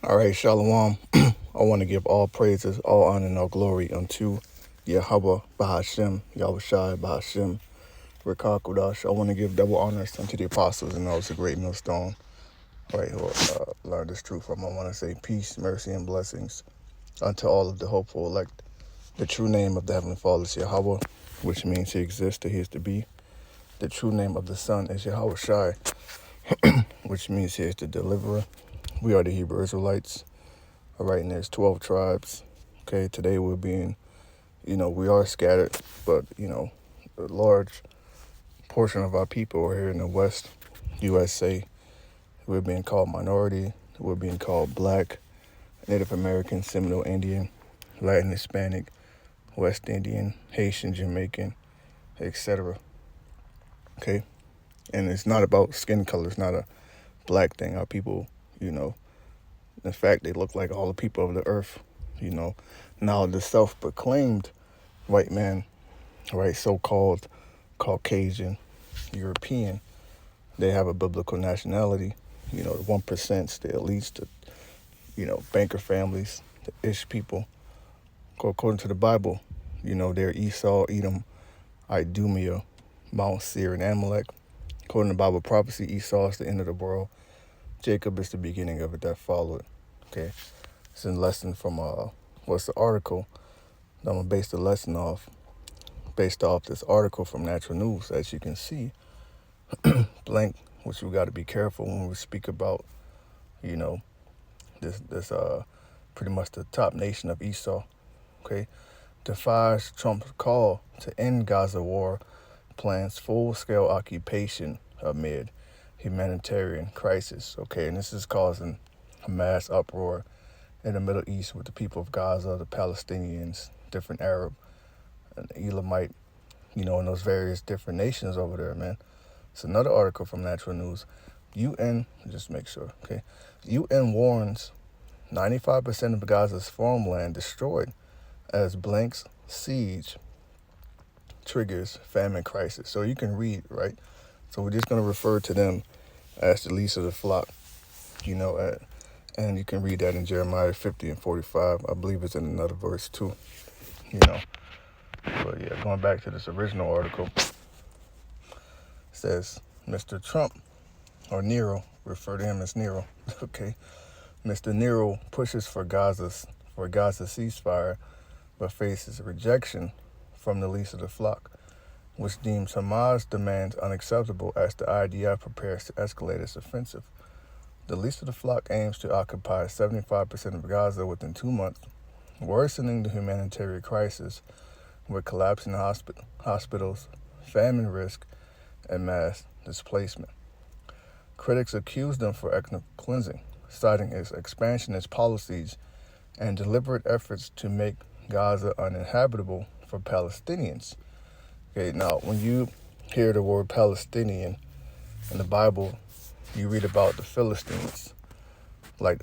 All right, Shalom. I want to give all praises, all honor, and all glory unto Yahweh Bahashem, Yahushai Bahashem, Rekakudash. I want to give double honors unto the apostles and those a great millstone, right, who learned this truth from. I want to say peace, mercy, and blessings unto all of the hopeful elect. The true name of the Heavenly Father is Yahweh, which means he exists, that he is to be. The true name of the Son is Yahushai, which means he is the deliverer. We are the Hebrew Israelites. All right, and there's 12 tribes. Okay, today we're being, we are scattered, but, a large portion of our people are here in the West, USA. We're being called minority. We're being called Black, Native American, Seminole Indian, Latin, Hispanic, West Indian, Haitian, Jamaican, etc. Okay, and it's not about skin color. It's not a black thing. Our people, in fact, they look like all the people of the earth, Now, the self-proclaimed white man, right, so-called Caucasian, European, they have a biblical nationality. The 1%, the elites, the, banker families, the Ish people. According to the Bible, they're Esau, Edom, Idumea, Mount Seir, and Amalek. According to Bible prophecy, Esau is the end of the world. Jacob is the beginning of it that followed. Okay, it's a lesson from what's the article that I'm gonna base the lesson off, based off this article from Natural News. As you can see, blank, which we got to be careful when we speak about, this pretty much the top nation of Esau. Okay, defies Trump's call to end Gaza war, plans full-scale occupation amid humanitarian crisis. Okay, and this is causing a mass uproar in the Middle East with the people of Gaza, the Palestinians, different Arab and Elamite, and those various different nations over there, man. It's another article from Natural News. UN, just make sure, okay. UN warns 95% of Gaza's farmland destroyed as blanks siege triggers famine crisis. So you can read, right? So we're just going to refer to them as the least of the flock, and you can read that in Jeremiah 50 and 45. I believe it's in another verse too, But yeah, going back to this original article, it says Mr. Trump, or Nero, refer to him as Nero, okay? Mr. Nero pushes for Gaza ceasefire, but faces rejection from the least of the flock, which deems Hamas' demands unacceptable as the IDF prepares to escalate its offensive. The least of the flock aims to occupy 75% of Gaza within 2 months, worsening the humanitarian crisis with collapsing hospitals, famine risk, and mass displacement. Critics accuse them for ethnic cleansing, citing its expansionist policies and deliberate efforts to make Gaza uninhabitable for Palestinians. Okay, now when you hear the word Palestinian in the Bible, you read about the Philistines, like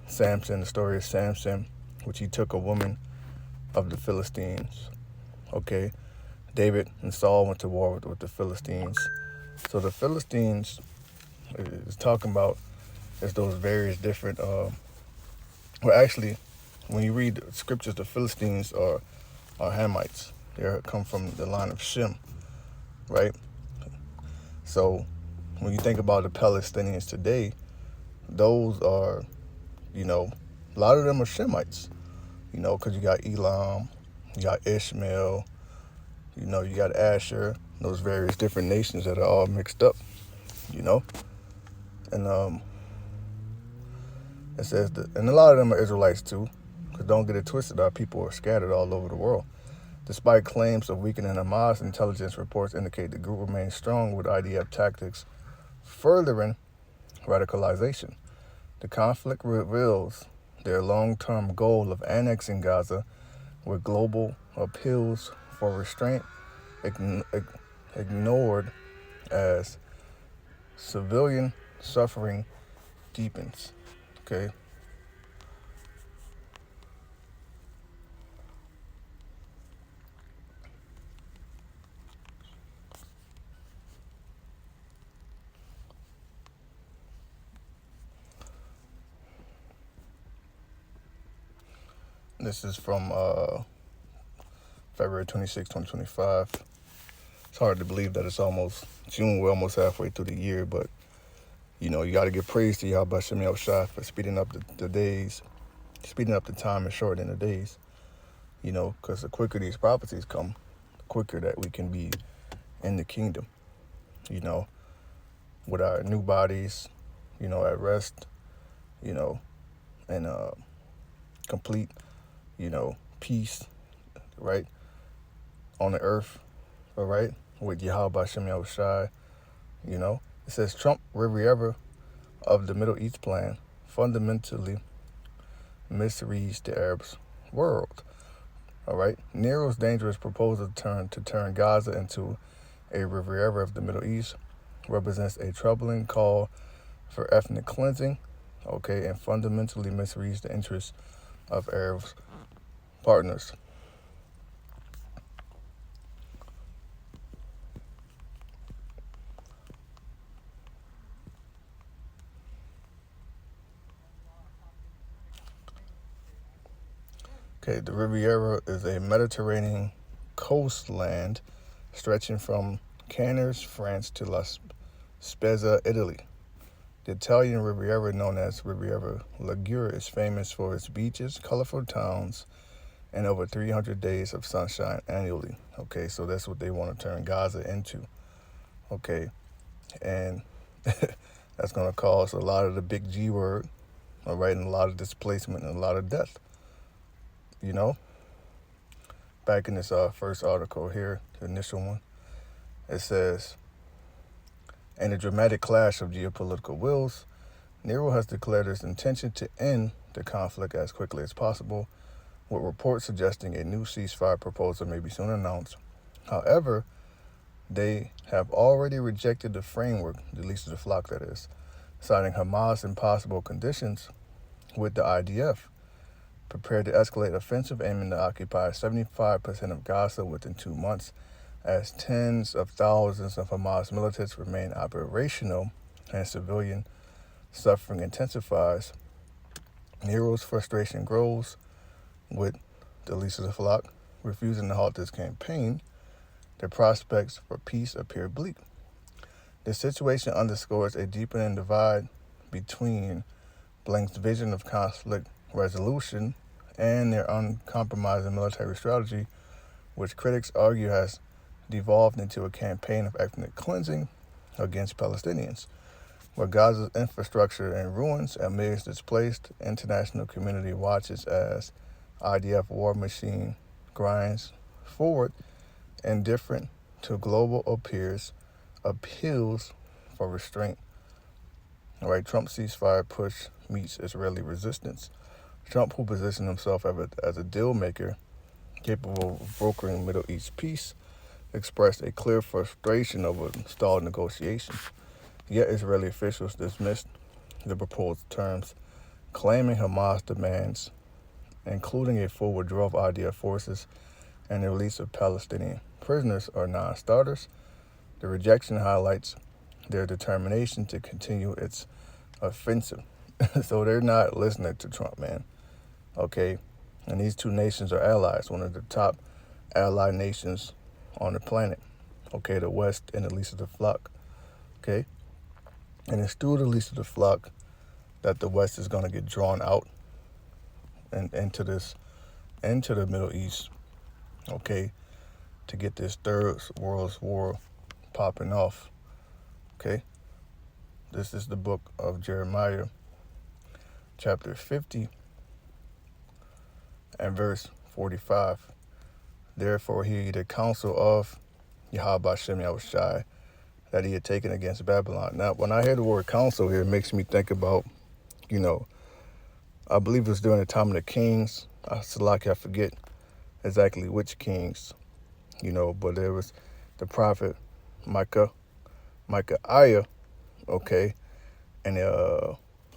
Samson, the story of Samson, which he took a woman of the Philistines. Okay, David and Saul went to war with the Philistines. So the Philistines is talking about is those various different. Actually, when you read the scriptures, the Philistines are Hamites. They come from the line of Shem, right? So when you think about the Palestinians today, those are, a lot of them are Shemites, because you got Elam, you got Ishmael, you got Asher, those various different nations that are all mixed up, and it says that, and a lot of them are Israelites too, because don't get it twisted, our people are scattered all over the world. Despite claims of weakening Hamas, intelligence reports indicate the group remains strong with IDF tactics furthering radicalization. The conflict reveals their long-term goal of annexing Gaza, with global appeals for restraint ignored as civilian suffering deepens. Okay. This is from February 26, 2025. It's hard to believe that it's almost June. We're almost halfway through the year, but you got to give praise to Yahweh Shem Yahushua for speeding up the days, speeding up the time and shortening the days. Because the quicker these prophecies come, the quicker that we can be in the kingdom, with our new bodies, at rest, and complete, peace, right, on the earth, all right, with Yahweh Shem Yahushua. It says Trump Riviera of the Middle East plan fundamentally misreads the Arabs' world. All right, Nero's dangerous proposal to turn Gaza into a Riviera of the Middle East represents a troubling call for ethnic cleansing, okay, and fundamentally misreads the interests of Arabs' partners. Okay, the Riviera is a Mediterranean coastland stretching from Cannes, France to La Spezia, Italy. The Italian Riviera, known as Riviera Ligure, is famous for its beaches, colorful towns, and over 300 days of sunshine annually. Okay, so that's what they want to turn Gaza into. Okay, and that's going to cause a lot of the big G word, all right, and a lot of displacement and a lot of death. Back in this first article here, the initial one, it says, in a dramatic clash of geopolitical wills, Nero has declared his intention to end the conflict as quickly as possible, with reports suggesting a new ceasefire proposal may be soon announced. However, they have already rejected the framework, the least of the flock that is, citing Hamas' impossible conditions, with the IDF prepared to escalate offensive aiming to occupy 75% of Gaza within 2 months, as tens of thousands of Hamas militants remain operational and civilian suffering intensifies. Nero's frustration grows, with the least of the flock refusing to halt this campaign. The prospects for peace appear bleak. The situation underscores a deepening divide between Blank's vision of conflict resolution and their uncompromising military strategy, which critics argue has devolved into a campaign of ethnic cleansing against Palestinians. Where Gaza's infrastructure in ruins and millions displaced, international community watches as IDF war machine grinds forward, indifferent to global appeals for restraint. All right, Trump's ceasefire push meets Israeli resistance. Trump, who positioned himself as a deal maker capable of brokering Middle East peace, expressed a clear frustration over stalled negotiations. Yet Israeli officials dismissed the proposed terms, claiming Hamas demands, including a full withdrawal of IDF forces and the release of Palestinian prisoners, are non-starters. The rejection highlights their determination to continue its offensive. So they're not listening to Trump, man. Okay? And these two nations are allies, one of the top allied nations on the planet. Okay, the West and the least of the flock. Okay? And it's through the least of the flock that the West is going to get drawn out and into the Middle East, okay, to get this third world war popping off. Okay? This is the book of Jeremiah, chapter 50 and verse 45. Therefore hear the counsel of Yahweh Shem Yahushai that he had taken against Babylon. Now, when I hear the word counsel here, it makes me think about, I believe it was during the time of the kings. I forget exactly which kings, but there was the prophet Micaiah, okay, and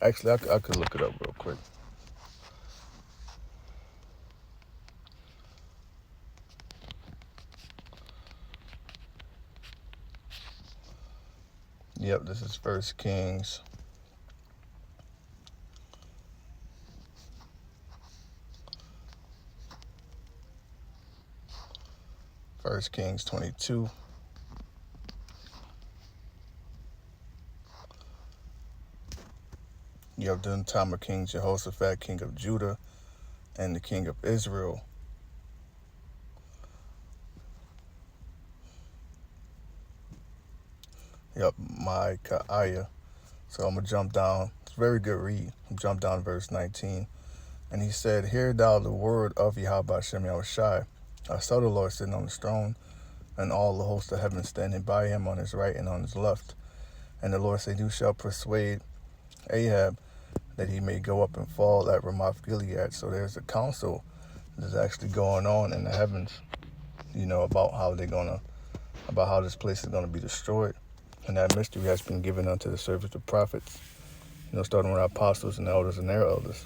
actually I could look it up real quick. Yep, this is 1 Kings. 1 Kings 22. You have the time of King Jehoshaphat, king of Judah, and the king of Israel. Yep, Micaiah. So I'm going to jump down. It's a very good read. Jump down to verse 19. And he said, Hear thou the word of Yahweh Hashem Yahushai. I saw the Lord sitting on his throne, and all the hosts of heaven standing by him on his right and on his left. And the Lord said, You shall persuade Ahab that he may go up and fall at Ramoth Gilead. So there's a council that's actually going on in the heavens, about how this place is gonna be destroyed. And that mystery has been given unto the servants of prophets, starting with our apostles and elders and their elders,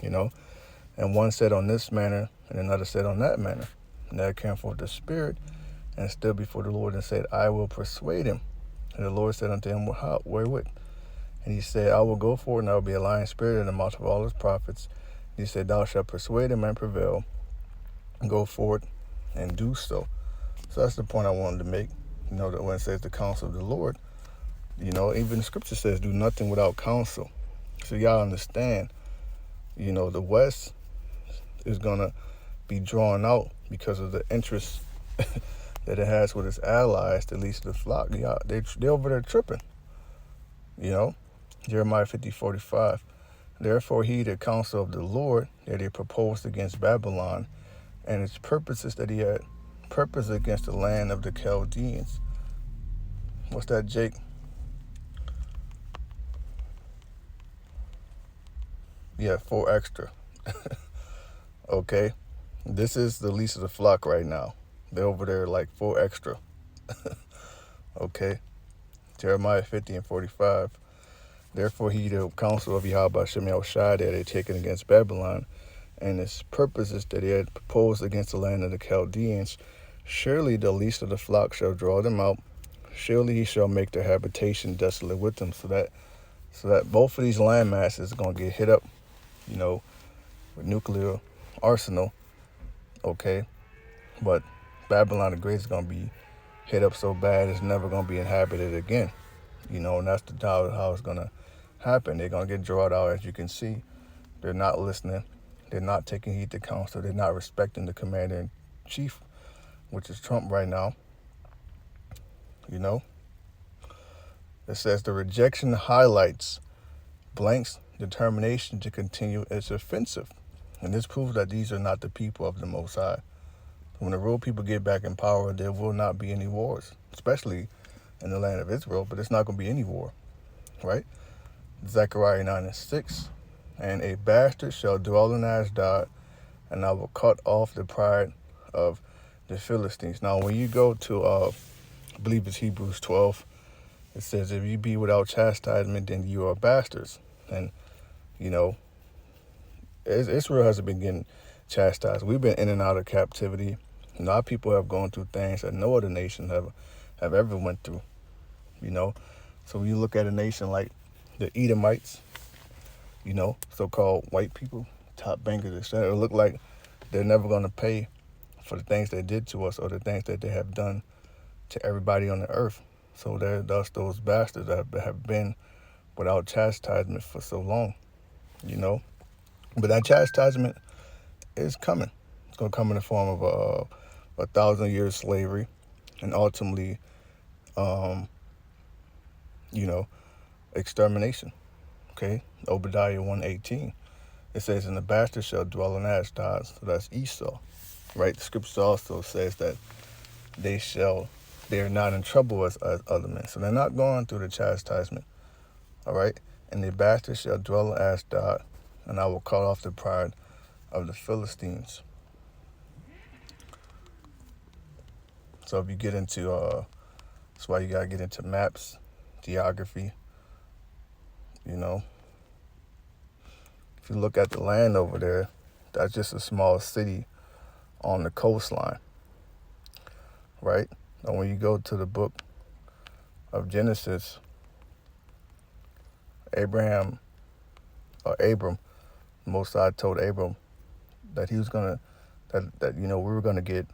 And one said on this manner, and another said on that manner. And there came forth the Spirit, and stood before the Lord, and said, I will persuade him. And the Lord said unto him, Wherewith? And he said, I will go forward, and I will be a lying spirit in the mouth of all his prophets. And he said, Thou shalt persuade him and prevail, and go forward and do so. So that's the point I wanted to make. That when it says the counsel of the Lord, even the scripture says, do nothing without counsel. So y'all understand, the West is going to be drawn out because of the interest that it has with its allies, the least of the flock. Yeah, they're over there tripping. Jeremiah 50:45. Therefore he, the counsel of the Lord, that he proposed against Babylon, and its purposes that he had purpose against the land of the Chaldeans. What's that, Jake? Yeah, 4 extra. Okay. This is the least of the flock right now. They're over there like 4 extra. Okay. Jeremiah 50:45. Therefore he, the counsel of Yahweh Hashem Yahushai, that had taken against Babylon, and its purposes that he had proposed against the land of the Chaldeans, surely the least of the flock shall draw them out. Surely he shall make their habitation desolate with them. So that both of these land masses are going to get hit up, with nuclear arsenal. Okay. But Babylon the Great is going to be hit up so bad it's never going to be inhabited again. And that's how it's going to happen. They're going to get drawn out, as you can see. They're not listening. They're not taking heed to counsel. They're not respecting the commander-in-chief, which is Trump right now. It says the rejection highlights blank's determination to continue its offensive. And this proves that these are not the people of the Most High. When the real people get back in power, there will not be any wars, especially in the land of Israel, but it's not going to be any war, right? Zechariah 9:6. And a bastard shall dwell in Ashdod, and I will cut off the pride of the Philistines. Now, when you go to, I believe it's Hebrews 12, it says, if you be without chastisement, then you are bastards. And, Israel hasn't been getting chastised. We've been in and out of captivity. Our people have gone through things that no other nation have ever went through, So when you look at a nation like the Edomites, so-called white people, top bankers, etc., it look like they're never going to pay for the things they did to us or the things that they have done to everybody on the earth. So thus those bastards that have been without chastisement for so long, But that chastisement is coming. It's going to come in the form of 1,000 years slavery, and ultimately, extermination. Okay, Obadiah 1:18. It says, and the bastard shall dwell in Ashdod. So that's Esau, right? The scripture also says that they are not in trouble as other men. So they're not going through the chastisement. All right, and the bastard shall dwell in Ashdod, and I will cut off the pride of the Philistines. So if you get into, that's why you got to get into maps, geography, If you look at the land over there, that's just a small city on the coastline, right? And when you go to the book of Genesis, Abram, Most High told Abram that he was we were gonna get,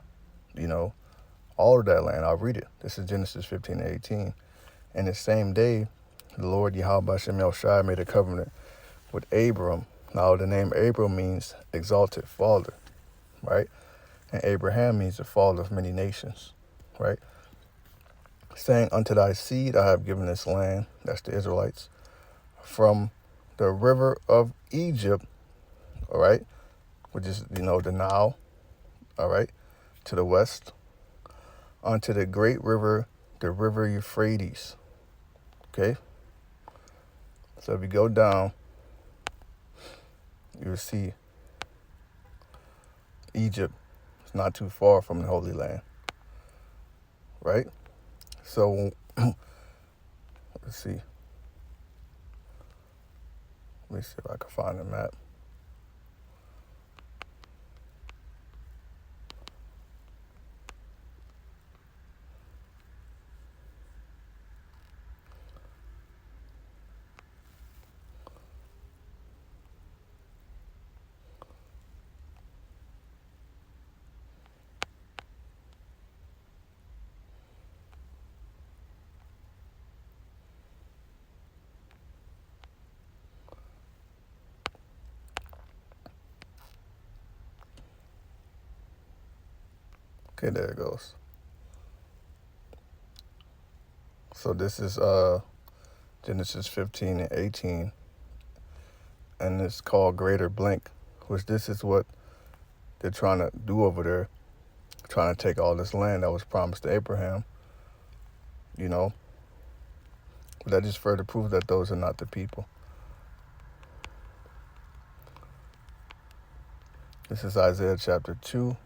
all of that land. I'll read it. This is Genesis 15 and 18. And the same day, the Lord Yahweh Hashem Yahushua made a covenant with Abram. Now, the name Abram means exalted father, right? And Abraham means the father of many nations, right? Saying, unto thy seed I have given this land, that's the Israelites, from the river of Egypt, all right, which is, the Nile, all right, to the west, unto the great river, the river Euphrates, okay? So if you go down, you'll see Egypt is not too far from the Holy Land, right? So, let's see. Let me see if I can find the map. Okay, there it goes. So this is Genesis 15 and 18, and it's called Greater Blank, which this is what they're trying to do over there, trying to take all this land that was promised to Abraham, But that just further proves that those are not the people. This is Isaiah chapter 2.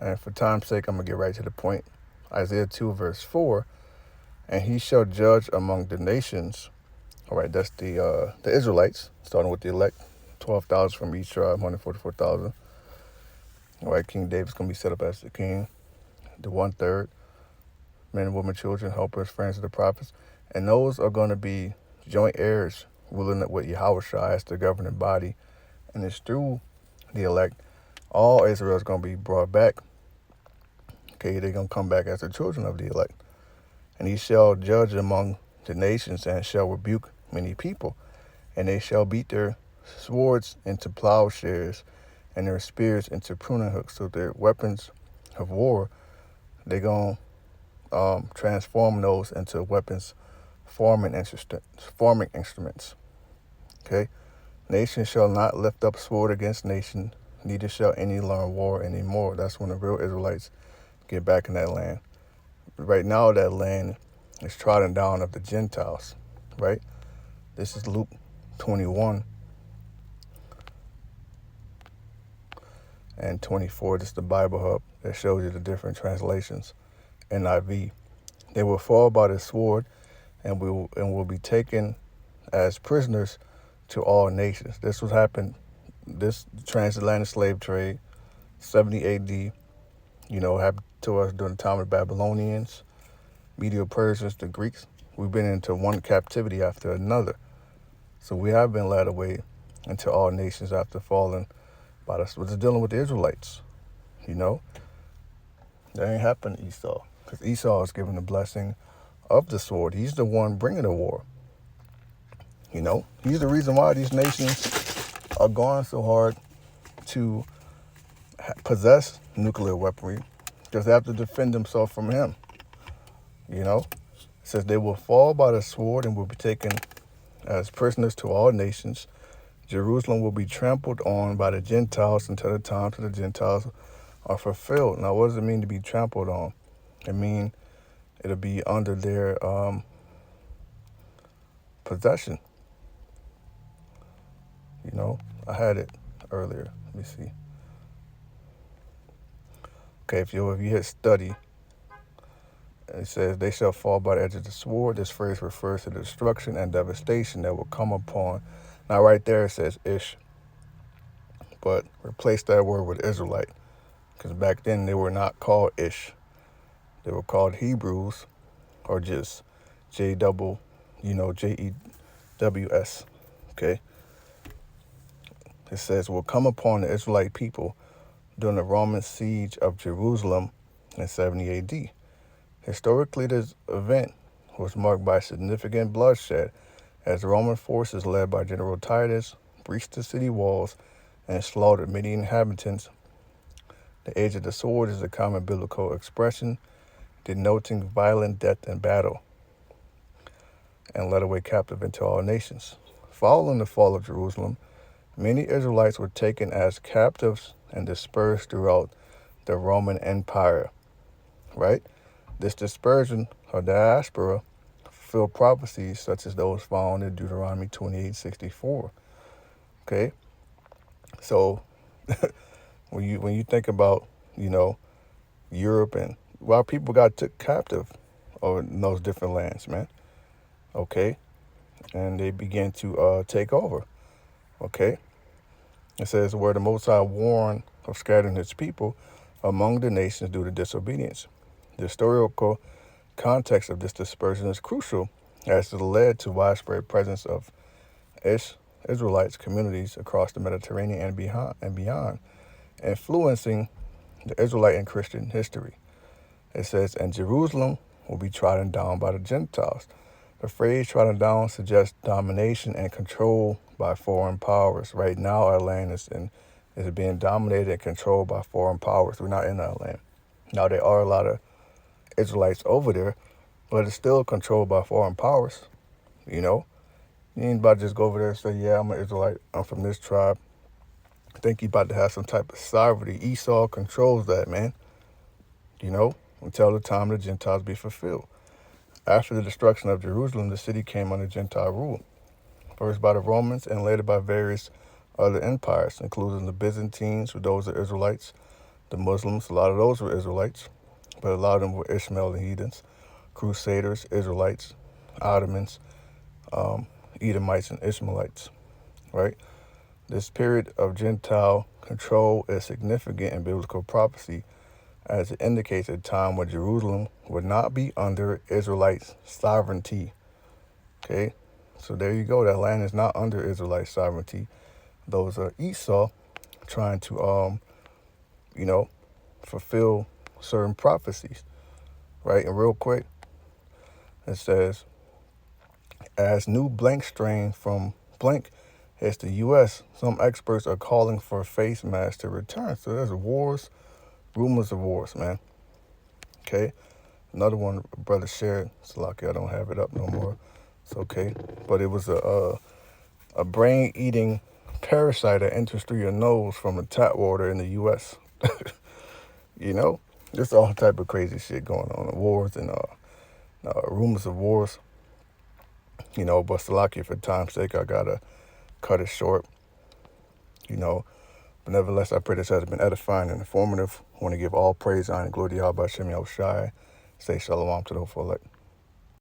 And for time's sake, I'm going to get right to the point. Isaiah 2, verse 4. And he shall judge among the nations. All right, that's the Israelites, starting with the elect. 12,000 from each tribe, 144,000. All right, King David's going to be set up as the king. The 1/3, men, women, children, helpers, friends of the prophets. And those are going to be joint heirs, ruling with Yahushua as the governing body. And it's through the elect. All Israel is going to be brought back. Okay, they're going to come back as the children of the elect. And he shall judge among the nations and shall rebuke many people. And they shall beat their swords into plowshares and their spears into pruning hooks. So their weapons of war, they're going to transform those into weapons, farming instruments. Okay? Nation shall not lift up sword against nation, neither shall any learn war anymore. That's when the real Israelites get back in that land. Right now, that land is trodden down of the Gentiles, right? This is Luke 21 and 24. This is the Bible Hub that shows you the different translations. NIV. They will fall by the sword and will be taken as prisoners to all nations. This was happened, this transatlantic slave trade, 70 AD, happened to us during the time of the Babylonians, Medo-Persians, the Greeks. We've been into one captivity after another. So we have been led away into all nations after falling by us. We're just dealing with the Israelites, That ain't happened to Esau, because Esau is given the blessing of the sword. He's the one bringing the war. He's the reason why these nations are going so hard to possess nuclear weaponry, because they have to defend themselves from him. It says they will fall by the sword and will be taken as prisoners to all nations. Jerusalem will be trampled on by the Gentiles until the times of the Gentiles are fulfilled. Now, what does it mean to be trampled on? It means it'll be under their possession. I had it earlier. Let me see. Okay, if you hit study, it says, they shall fall by the edge of the sword. This phrase refers to the destruction and devastation that will come upon. Now, right there it says Ish, but replace that word with Israelite, because back then they were not called Ish. They were called Hebrews, or just Jews, okay? It says, will come upon the Israelite people during the Roman siege of Jerusalem in 70 AD. Historically, this event was marked by significant bloodshed as Roman forces led by General Titus breached the city walls and slaughtered many inhabitants. The edge of the sword is a common biblical expression denoting violent death in battle and led away captive into all nations. Following the fall of Jerusalem, many Israelites were taken as captives and dispersed throughout the Roman Empire, right? This dispersion or diaspora fulfilled prophecies such as those found in Deuteronomy 28:64. Okay? So when you think about, Europe and why people got took captive in those different lands, man. Okay? And they began to take over. Okay? It says, where the Most High warned of scattering his people among the nations due to disobedience. The historical context of this dispersion is crucial as it led to widespread presence of Israelites communities across the Mediterranean and beyond, influencing the Israelite and Christian history. It says, and Jerusalem will be trodden down by the Gentiles. The phrase trodden down suggests domination and control by foreign powers. Right now, our land is being dominated and controlled by foreign powers. We're not in our land. Now, there are a lot of Israelites over there, but it's still controlled by foreign powers. You ain't about to just go over there and say, yeah, I'm an Israelite, I'm from this tribe. I think you about to have some type of sovereignty. Esau controls that, man. Until the time the Gentiles be fulfilled. After the destruction of Jerusalem, the city came under Gentile rule, first by the Romans and later by various other empires, including the Byzantines, who those are Israelites, the Muslims, a lot of those were Israelites, but a lot of them were Ishmael and heathens, Crusaders, Israelites, Ottomans, Edomites, and Ishmaelites, right? This period of Gentile control is significant in biblical prophecy as it indicates a time when Jerusalem would not be under Israelite sovereignty. Okay, so there you go. That land is not under Israelite sovereignty. Those are Esau trying to, fulfill certain prophecies, right? And real quick, it says, as new blank strain from blank hits the U.S., some experts are calling for face masks to return. So there's rumors of wars, man. Okay, another one brother shared. It's lucky I don't have it up no more. It's okay, but it was a brain-eating parasite that enters through your nose from the tap water in the U.S. Just all type of crazy shit going on. Wars and rumors of wars. But Salaki, for time's sake, I gotta cut it short. But nevertheless, I pray this has been edifying and informative. I want to give all praise, honor, and glory to Yahweh Shem Yahushai. Say shalom to the whole elect.